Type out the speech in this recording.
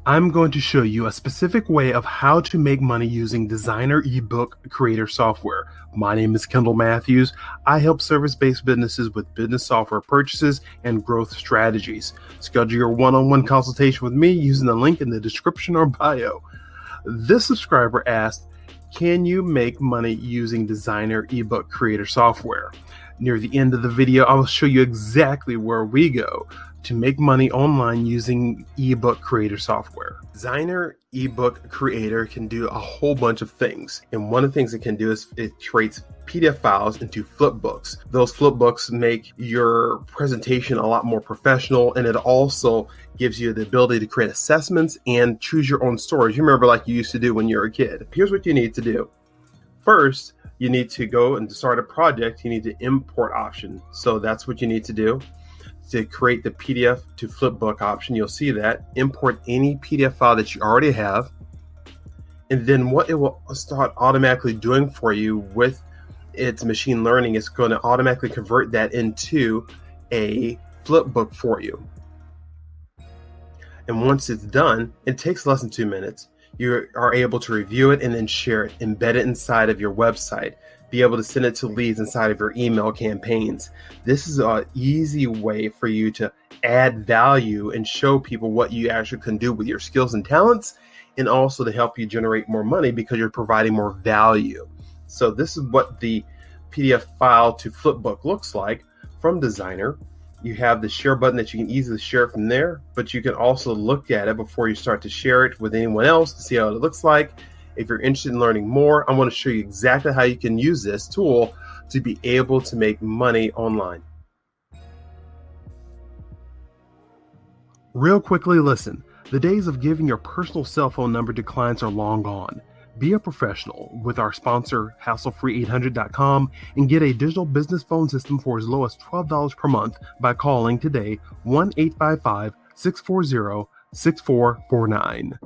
I'm going to show you a specific way of how to make money using Designerr ebook creator software. My name is Kendall Matthews. I help service-based businesses with business software purchases and growth strategies. Schedule your one-on-one consultation with me using the link in the description or bio. This subscriber asked, can you make money using Designerr ebook creator software? Near the end of the video, I will show you exactly where we go to make money online using ebook creator software. Designerr ebook creator can do a whole bunch of things. And one of the things it can do is it creates PDF files into Flipbooks. Those Flipbooks make your presentation a lot more professional, and it also gives you the ability to create assessments and choose your own stories. You remember like you used to do when you were a kid. Here's what you need to do. First, you need to go and to start a project, you need the import option. So that's what you need to do. To create the PDF to Flipbook option, you'll see that. Import any PDF file that you already have. And then what it will start automatically doing for you with its machine learning is going to automatically convert that into a Flipbook for you. And once it's done, it takes less than 2 minutes. You are able to review it and then share it, embed it inside of your website, be able to send it to leads inside of your email campaigns. This is an easy way for you to add value and show people what you actually can do with your skills and talents, and also to help you generate more money because you're providing more value. So this is what the PDF file to Flipbook looks like from Designerr. You have the share button that you can easily share from there, but you can also look at it before you start to share it with anyone else to see how it looks like. If you're interested in learning more, I want to show you exactly how you can use this tool to be able to make money online. Real quickly, listen. The days of giving your personal cell phone number to clients are long gone. Be a professional with our sponsor, hasslefree800.com, and get a digital business phone system for as low as $12 per month by calling today 1-855-640-6449.